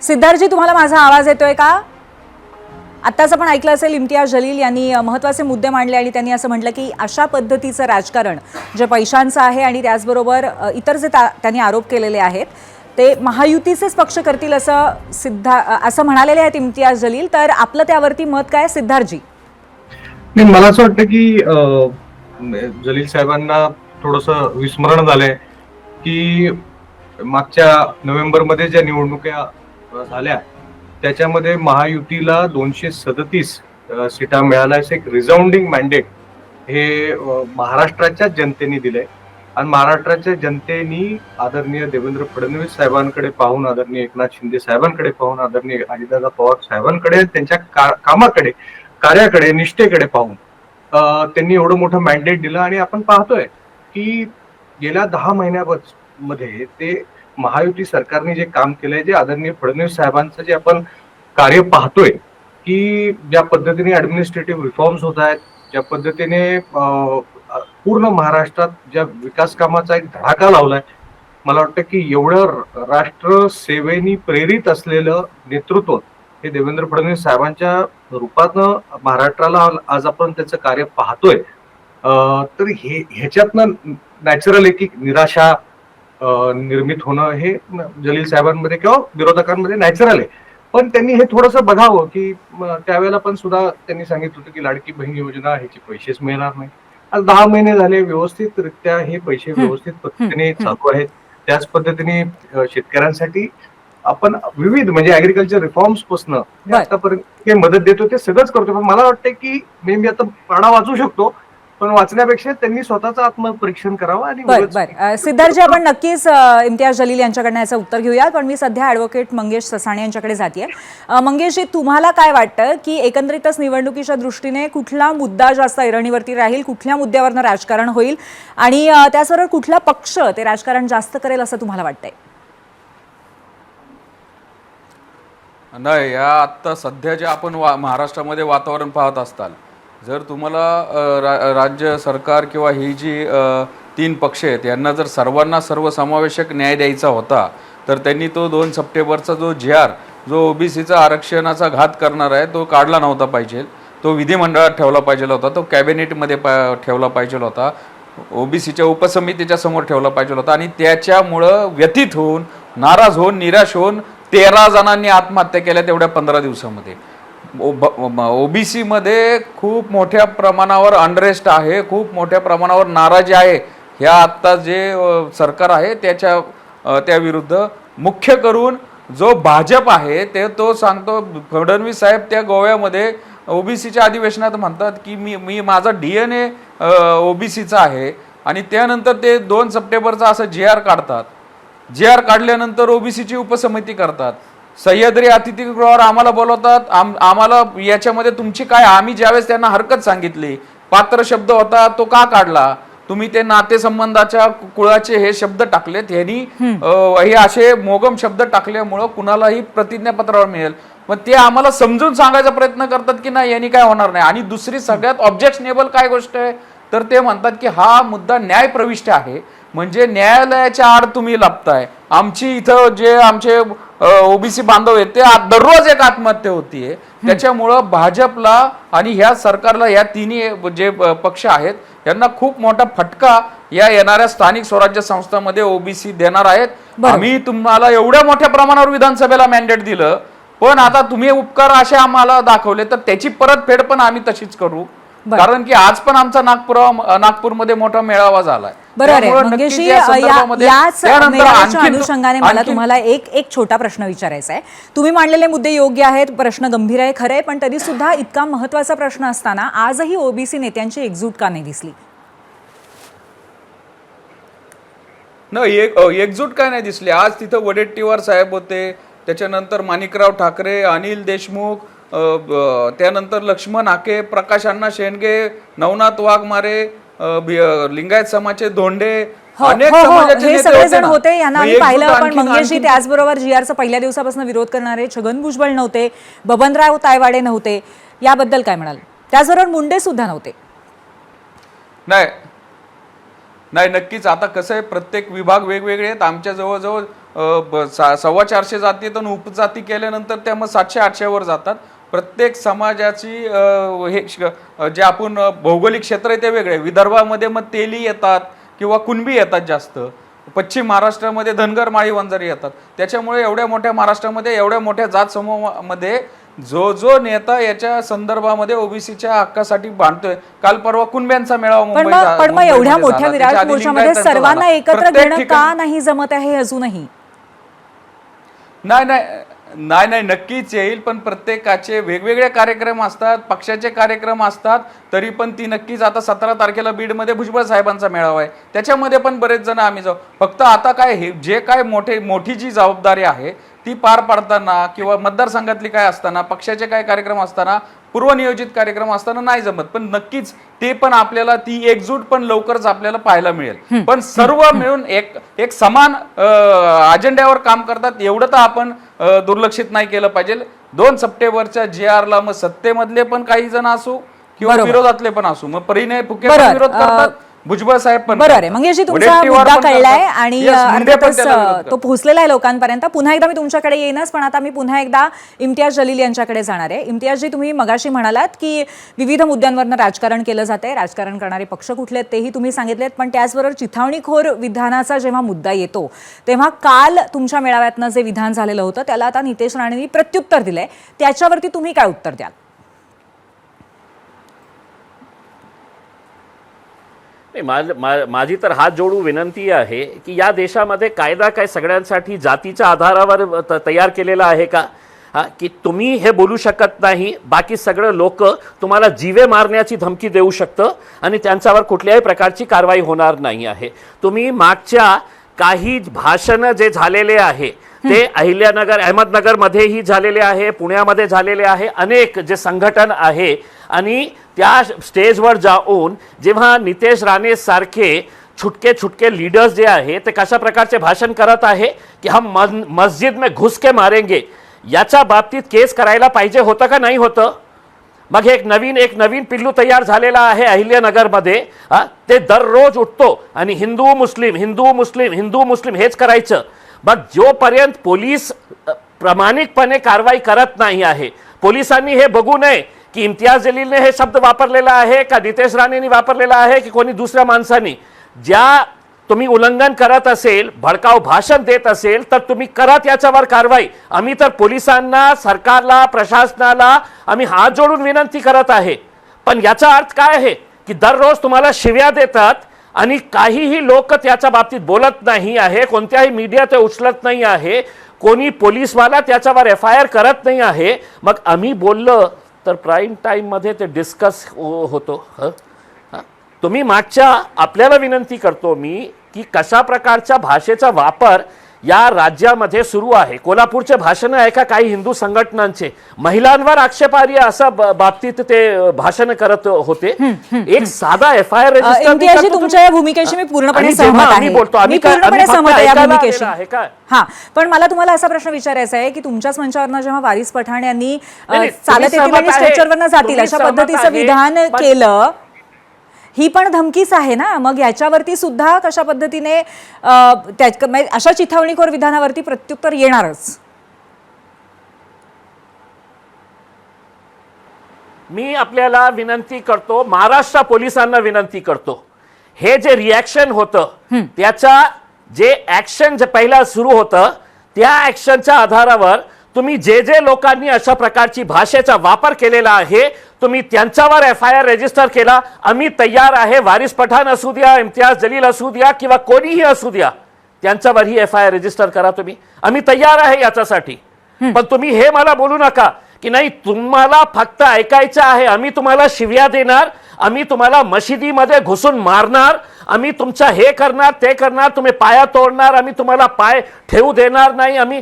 सिद्धार्थजी, तुम्हाला माझा आवाज येतोय का? आत्ताच आपण ऐकलं असेल, इम्तियाज जलील यांनी महत्त्वाचे मुद्दे मांडले आणि त्यांनी असं म्हटलं की अशा पद्धतीचं राजकारण जे पैशांचं आहे आणि त्याचबरोबर इतर जे त्यांनी आरोप केलेले आहेत ते महायुतीचेच पक्ष करतील असं म्हणालेले आहेत इम्तियाज जलील. तर आपलं त्यावरती मत काय, सिद्धार्थजी? नाही, मला असं वाटतं की जलील साहेबांना थोडंसं विस्मरण झालंय की मागच्या नोव्हेंबरमध्ये ज्या निवडणुका झाल्या त्याच्यामध्ये महायुतीला 237 सीटा मिळाल्या. एक रिझाऊंडिंग मॅन्डेट हे महाराष्ट्राच्या जनतेने दिलंय आणि महाराष्ट्राच्या जनतेनी आदरणीय देवेंद्र फडणवीस साहेबांकडे पाहून, आदरणीय एकनाथ शिंदे साहेबांकडे पाहून, आदरणीय अजितदादा पवार साहेबांकडे, त्यांच्या कामाकडे, कार्याकडे, निष्ठेकडे पाहून त्यांनी एवढं मोठं मॅन्डेट दिलं. आणि आपण पाहतोय की गेल्या 10 महिन्यामध्ये ते महायुती सरकारने जे काम केलंय, जे आदरणीय फडणवीस साहेबांचं जे आपण कार्य पाहतोय की ज्या पद्धतीने ऍडमिनिस्ट्रेटिव्ह रिफॉर्म्स होत आहेत, ज्या पद्धतीने पूर्ण महाराष्ट्रात ज्या विकास कामाचा एक धडाका लावलाय, मला वाटतं की एवढं राष्ट्र सेवेनी प्रेरित असलेलं नेतृत्व हे देवेंद्र फडणवीस साहेबांच्या रूपातनं महाराष्ट्राला आज आपण त्याचं कार्य पाहतोय. तर ह्याच्यातनं नॅचरल एक निराशा निर्मित होणं हे जलील साहेबांमध्ये किंवा विरोधकांमध्ये नॅचरल आहे. पण त्यांनी हे थोडंसं बघावं की त्यावेळेला पण सुद्धा त्यांनी सांगितलं होतं की लाडकी बहीण योजना ह्याचे पैसेच मिळणार नाही. आज 10 महिने झाले व्यवस्थितरित्या हे पैसे व्यवस्थित पद्धतीने चालू आहेत. त्याच पद्धतीने शेतकऱ्यांसाठी आपण विविध म्हणजे ऍग्रिकल्चर रिफॉर्म्स पासून आतापर्यंत हे मदत देतो ते सगळंच करतो. पण मला वाटतं की मी आता पाडा वाचू शकतो, पण वाचण्यापेक्षा त्यांनी स्वतःचं आत्मपरीक्षण करावं. आणि सिद्धार्थजी, आपण नक्कीच इम्तियाज जलील यांच्याकडनं याचं उत्तर घेऊया, पण मी सध्या ॲडव्होकेट मंगेश ससाणे यांच्याकडे जाते. मंगेशजी, तुम्हाला काय वाटतं की एकंदरीतच निवडणुकीच्या दृष्टीने कुठला मुद्दा जास्त ऐरणीवरती राहील, कुठल्या मुद्द्यावरनं राजकारण होईल आणि त्याचबरोबर कुठला पक्ष ते राजकारण जास्त करेल असं तुम्हाला वाटतंय? नाही, या आत्ता सध्या जे आपण महाराष्ट्रामध्ये वातावरण पाहत असताल, जर तुम्हाला राज्य सरकार किंवा ही जी 3 पक्ष आहेत यांना जर सर्वांना सर्वसमावेशक न्याय द्यायचा होता, तर त्यांनी तो 2 सप्टेंबरचा जो GR जो ओबीसीचा आरक्षणाचा घात करणार आहे तो काढला नव्हता पाहिजे. तो विधिमंडळात ठेवला पाहिजे होता, तो कॅबिनेटमध्ये ठेवला पाहिजे होता, ओबीसीच्या उपसमितीच्या समोर ठेवला पाहिजे होता. आणि त्याच्यामुळं व्यथित होऊन, नाराज होऊन, निराश होऊन 13 जणांनी आत्महत्या केल्या तेवढ्या 15 दिवसामध्ये. ओबीसीमध्ये खूप मोठ्या प्रमाणावर अनरेस्ट आहे, खूप मोठ्या प्रमाणावर नाराजी आहे. ह्या आत्ता जे सरकार आहे त्या विरुद्ध मुख्य करून जो भाजप आहे तो सांगतो. फडणवीस साहेब त्या गोव्यामध्ये ओबीसीच्या अधिवेशनात म्हणतात की मी माझा DNA ओबीसीचा आहे, आणि त्यानंतर ते 2 सप्टेंबरचा असं GR काढतात. GR काढल्यानंतर ओबीसीची उपसमिती करतात, सह्याद्री अतिथीगृहावर आम्हाला बोलवतात. आम्हाला याच्यामध्ये तुमची काय, आम्ही ज्यावेळेस त्यांना हरकत सांगितली, पात्र शब्द होता तो का काढला, तुम्ही ते नातेसंबंधाच्या कुळाचे हे शब्द टाकलेत, ह्यांनी हे असे मोगम शब्द टाकल्यामुळं कुणालाही प्रतिज्ञापत्रावर मिळेल. पण ते आम्हाला समजून सांगायचा प्रयत्न करतात की नाही यांनी काय होणार नाही. आणि दुसरी सगळ्यात ऑब्जेक्शनेबल काय गोष्ट आहे, तर ते म्हणतात की हा मुद्दा न्यायप्रविष्ट आहे, म्हणजे न्यायालयाच्या आड तुम्ही लपताय. आमची इथं जे आमचे ओबीसी बांधव आहेत ते दररोज एक आत्महत्या होतीये. त्याच्यामुळं भाजपला आणि ह्या सरकारला, या तिन्ही जे पक्ष आहेत यांना खूप मोठा फटका या येणाऱ्या स्थानिक स्वराज्य संस्थांमध्ये ओबीसी देणार आहेत. आम्ही तुम्हाला एवढ्या मोठ्या प्रमाणावर विधानसभेला मॅन्डेट दिलं, पण आता तुम्ही उपकार असे आम्हाला दाखवले तर त्याची परतफेड पण आम्ही तशीच करू. कारण की आज पण आमचा नागपूरमध्ये मोठा मेळावा झालाय. बरोबर आहे त्यामुळे मंगेशजी, नक्कीच या संदर्भामध्ये याच त्यानंतर मेळाव्याच्या आणखीन- अनुषंगाने मला आणखीन- तुम्हाला एक छोटा प्रश्न विचारायचा आहे. तुम्ही मांडलेले मुद्दे योग्य आहेत, प्रश्न गंभीर आहे, खरं आहे, पण तरी सुद्धा इतका महत्वाचा प्रश्न असताना आजही ओबीसी नेत्यांची एकजूट का नाही दिसली? नाही एकजूट काय नाही दिसली. आज तिथं वडेट्टीवार साहेब होते, त्याच्यानंतर माणिकराव ठाकरे, अनिल देशमुख, त्यानंतर लक्ष्मण हाके, प्रकाश अण्णा शेंडगे, नवनाथ वाघमारे, लिंगायत समाजचे धोंडे, अनेक समाजाचे हे नेते सगळेजण ना. होते, यांना मग आम्ही एकजूट पाहिलं, पण आणखीन- मंगेशजी त्याचबरोबर GRचा पहिल्या दिवसापासून विरोध करणारे छगन भुजबळ नव्हते, बबनराव तायवाडे नव्हते, याबद्दल काय म्हणाल? त्याचबरोबर मुंडे सुद्धा नव्हते. नाही नक्कीच. आता कसं आहे, प्रत्येक विभाग वेगवेगळे आहेत. आमच्या जवळजवळ 450 जाती आहेत आणि उपजाती केल्यानंतर त्या मग 700-800 वर जातात. प्रत्येक समाजाची जे आपण भौगोलिक क्षेत्र आहे ते वेगळे. विदर्भामध्ये मग तेली येतात किंवा कुणबी येतात जास्त. पश्चिम महाराष्ट्रामध्ये धनगर, माळी, वंजारी येतात. त्याच्यामुळे एवढ्या मोठ्या महाराष्ट्रामध्ये एवढ्या मोठ्या जात समूहामध्ये जो नेता याच्या संदर्भामध्ये ओबीसीच्या हक्कासाठी भांडतोय. काल परवा कुणब्यांचा मेळावा पण मग एवढ्या मोठ्या विराट मोर्चामध्ये सर्वांना एकत्र घेणं का नाही जमत आहे अजूनही? नाही नक्कीच येईल, पण प्रत्येकाचे वेगवेगळे कार्यक्रम असतात, पक्षाचे कार्यक्रम असतात. तरी पण ती नक्कीच आता 17 तारखेला बीडमध्ये भुजबळ साहेबांचा मेळावा आहे, त्याच्यामध्ये पण बरेच जण आम्ही जाऊ. फक्त आता काय, हे जे काय मोठी जी जबाबदारी आहे ती पार पाडताना किंवा मतदारसंघातली काय असताना, पक्षाचे काय कार्यक्रम असताना, पूर्वनियोजित कार्यक्रम असताना नाही जमत. पण नक्कीच ते पण आपल्याला ती एकजूट पण लवकरच आपल्याला पाहायला मिळेल. पण सर्व मिळून एक समान अजेंड्यावर काम करतात, एवढं तर आपण दुर्लक्षित नाही केलं पाहिजे. 2 सप्टेंबरच्या GRला मग सत्तेमधले पण काही जण असो किंवा विरोधातले पण असो, मग परिणय फुके पण विरोध करतात, भुजबळ साहेब पण. बरोबर आहे मंगेशजी, तुमचा मुद्दा कळलाय आणि अर्थातच तो पोहोचलेला आहे लोकांपर्यंत. पुन्हा एकदा मी तुमच्याकडे येईनच, पण आता मी पुन्हा एकदा इम्तियाज जलील यांच्याकडे जाणार आहे. इम्तियाजजी, तुम्ही मगाशी म्हणालात की विविध मुद्द्यांवरनं राजकारण केलं जातंय, राजकारण करणारे पक्ष कुठले आहेत तेही तुम्ही सांगितलेत, पण त्याचबरोबर चिथावणीखोर विधानाचा जेव्हा मुद्दा येतो तेव्हा काल तुमच्या मेळाव्यातनं जे विधान झालेलं होतं त्याला आता नितेश राणेंनी प्रत्युत्तर दिलंय, त्याच्यावरती तुम्ही काय उत्तर द्याल? माझी तर हात जोडून विनंती आहे की या देशामध्ये कायदा काय सगळ्यांसाठी जातीच्या आधारावर तयार केलेला आहे का? की तुम्ही हे बोलू शकत नाही, बाकी सगळं लोक तुम्हाला जीवे मारण्याची धमकी देऊ शकतं आणि त्यांच्यावर कुठल्याही प्रकारची कारवाई होणार नाही आहे. तुम्ही मागच्या काही भाषणं जे झालेले आहे ते अहिल्यानगर, अहमदनगरमध्येही झालेले आहे, पुण्यामध्ये झालेले आहे, अनेक जे संघटन आहे आणि त्या स्टेजवर जाऊन जेव्हा नितेश राणे सारखे छुटके लीडर्स जे आहे ते कशा प्रकारचे भाषण करत आहे की हम मस्जिद में घुस के मारेंगे, याच्या बाबतीत केस करायला पाहिजे होतं का नाही होतं? मग एक नवीन पिल्लू तयार झालेला आहे अहिल्यानगरमध्ये. ते दररोज उठतो आणि हिंदू मुस्लिम हेच करायचं. मग जोपर्यंत पोलीस प्रामाणिकपणे कारवाई करत नाही आहे, पोलिसांनी हे बघू नये की इम्तियाज जलीलने हे शब्द वापरलेला आहे का नितेश राणेंनी वापरलेला आहे की कोणी दुसऱ्या माणसांनी. ज्या तुम्ही उल्लंघन करत असेल, भडकाऊ भाषण देत असेल तर तुम्ही करा त्याच्यावर कारवाई. आम्ही तर पोलिसांना, सरकारला, प्रशासनाला आम्ही हात जोडून विनंती करत आहे. पण याचा अर्थ काय आहे की दररोज तुम्हाला शिव्या देतात आणि काहीही लोक त्याच्या बाबतीत बोलत नाही आहे, कोणत्याही मीडिया ते उचलत नाही आहे, कोणी पोलीसवाला त्याच्यावर FIR करत नाही आहे. मग आम्ही बोललं तर प्राईम टाईममध्ये ते डिस्कस होतो. तुम्ही मागच्या आपल्याला विनंती करतो मी की कशा प्रकारच्या भाषेचा वापर या राज्यामध्ये सुरू आहे. कोल्हापूरचे भाषण आहे का काही हिंदू संघटनांचे, महिलांवर आक्षेपार्ह असं बाबतीत ते भाषण करत होते. एक साधा FIR इम्तियाजजी, तुमच्या या भूमिकेशी मी पूर्णपणे सहमत आहे. मी पूर्णपणे सहमत आहे या भूमिकेशी. हा, पण मला तुम्हाला असा प्रश्न विचारायचा आहे की तुमच्याच मंचावरनं जेव्हा वारिस पठाण यांनी चालत येतील आणि स्ट्रेचरवरनं जातील अशा पद्धतीचं विधान केलं, ही पण धमकीच आहे ना. मग याच्यावरती सुद्धा कशा पद्धतीने अशा चिथावणीखोर विधानावरती प्रत्युत्तर येणारच? मी आपल्याला विनंती करतो, महाराष्ट्र पोलिसांना विनंती करतो, हे जे रिॲक्शन होतं त्याचा जे ऍक्शन जे पहिला सुरू होतं त्या ऍक्शनच्या आधारावर तुम्ही जे जे लोकांनी अशा प्रकारची भाषेचा वापर केलेला आहे तुम्ही त्यांच्यावर FIR रजिस्टर केला. आम्ही तयार आहे. वारिस पठाण असू द्या, इम्तियाज जलील असू द्या किंवा कोणीही असू द्या, त्यांच्यावरही FIR रजिस्टर करा तुम्ही. आम्ही तयार आहे याच्यासाठी. पण तुम्ही हे मला बोलू नका की नाही तुम्हाला फक्त ऐकायचं आहे, आम्ही तुम्हाला शिव्या देणार, आम्ही तुम्हाला मशिदीमध्ये घुसून मारणार, आम्ही तुमचं हे करणार ते करणार, तुम्ही पाया तोडणार, आम्ही तुम्हाला पाय ठेवू देणार नाही. आम्ही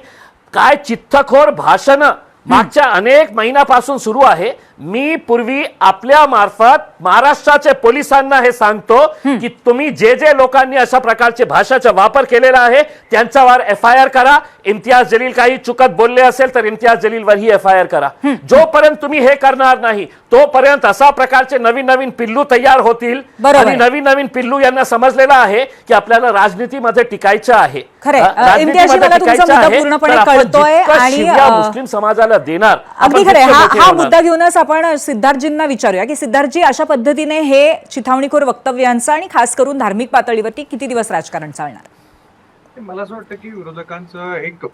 काय चित्तखोर भाषण मागच्या अनेक महिन्यापासून सुरू आहे. मी पूर्वी आपल्या मार्फत महाराष्ट्राच्या पोलिसांना हे सांगतो की तुम्ही जे जे लोकांनी अशा प्रकारचे भाषेचा वापर केलेला आहे त्यांच्यावर FIR करा. इम्तियाज जलील काही चुकत बोलले असेल तर इम्तियाज जलीलवरही FIR करा. जोपर्यंत तुम्ही हे करणार नाही तोपर्यंत अशा प्रकारचे नवीन नवीन पिल्लू तयार होतील. आणि नवीन नवीन पिल्लू यांना समजलेलं आहे की आपल्याला राजनीतीमध्ये टिकायचं आहे. मुस्लिम समाजाला देणार. अगदी खरं. हा मुद्दा घेऊनच आपण सिद्धार्थजींना विचारूया की सिद्धार्थजी, अशा पद्धतीने हे चिथावणीखोर वक्तव्यांचं आणि खास करून धार्मिक पातळीवरती किती दिवस राजकारण चालणार? मला असं वाटतं की विरोधकांचं एक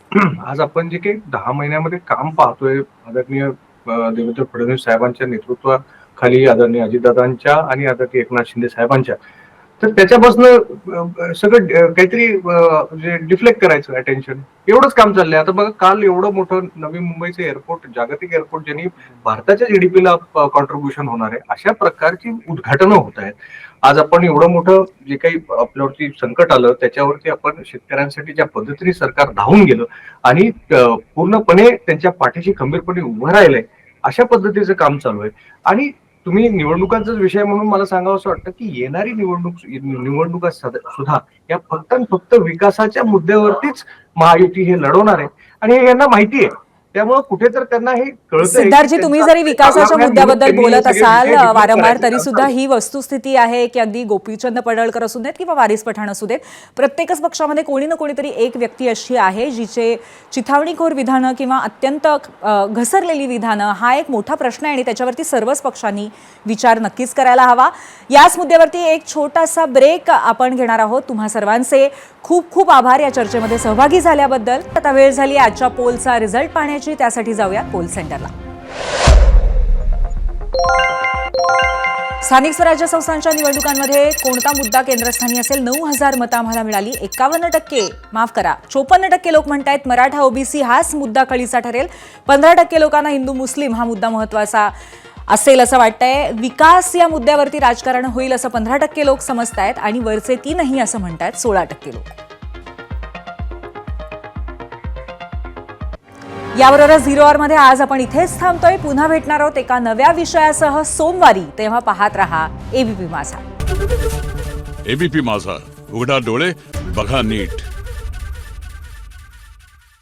आज आपण जे काही 10 महिन्यामध्ये काम पाहतोय आदरणीय देवेंद्र फडणवीस साहेबांच्या नेतृत्वाखाली, आदरणीय अजितदादांच्या आणि आदरणीय एकनाथ शिंदे साहेबांच्या, तर त्याच्यापासून सगळं काहीतरी डिफ्लेक्ट करायचं अटेन्शन, एवढंच काम चाललंय. आता बघा, काल एवढं मोठं नवी मुंबईचं एअरपोर्ट, जागतिक एअरपोर्ट, ज्यांनी भारताच्या GDP-ला कॉन्ट्रीब्युशन होणार आहे, अशा प्रकारची उद्घाटनं होत आहेत. आज आपण एवढं मोठं जे काही आपल्यावरती संकट आलं त्याच्यावरती आपण शेतकऱ्यांसाठी ज्या पद्धतीने सरकार धावून गेलं आणि पूर्णपणे त्यांच्या पाठीशी खंबीरपणे उभं राहिलंय, अशा पद्धतीचं काम चालू आहे. आणि तुम्ही निवडणुकांचाच विषय म्हणून मला सांगावं असं वाटतं की येणारी निवडणुका सुद्धा या फक्त विकासाच्या मुद्द्यावरतीच महायुती हे लढवणार आहे आणि हे यांना माहिती आहे. त्यामुळे कुठे तर त्यांना हे कळतं. सिद्धार्थजी, तुम्ही जरी विकासाच्या मुद्द्याबद्दल बोलत असाल वारंवार, तरी सुद्धा ही वस्तुस्थिती आहे की अगदी गोपीचंद पडळकर असू देत किंवा वारिस पठाण असू देत, प्रत्येकच पक्षामध्ये कोणी ना कोणीतरी एक व्यक्ती अशी आहे जिचे चिथावणीखोर विधानं किंवा अत्यंत घसरलेली विधानं हा एक मोठा प्रश्न आहे आणि त्याच्यावरती सर्वच पक्षांनी विचार नक्कीच करायला हवा. याच मुद्द्यावरती एक छोटासा ब्रेक आपण घेणार आहोत. तुम्हा सर्वांचे खूप खूप आभार या चर्चेमध्ये सहभागी झाल्याबद्दल. आता वेळ झाली आजच्या पोलचा रिझल्ट पाहण्याची. त्यासाठी जाऊया पोल सेंटरला. स्थानिक स्वराज्य संस्थांच्या निवडणुकांमध्ये कोणता मुद्दा केंद्रस्थानी असेल? 9,000 मतं आम्हाला मिळाली. 54% लोक म्हणतायत मराठा OBC हाच मुद्दा कळीचा ठरेल. 15% लोकांना हिंदू मुस्लिम हा मुद्दा महत्वाचा असेल असं वाटतंय. विकास या मुद्द्यावरती राजकारण होईल असं 15% लोक समजतायत आणि वरचे 3 असं म्हणतायत 16% लोक. याबरोबरच 0 आवरमध्ये आज आपण इथेच थांबतोय. पुन्हा भेटणार आहोत एका नव्या विषयासह सोमवारी. तेव्हा पाहत रहा ABP माझा. ABP माझा, उघडा डोळे बघा नीट.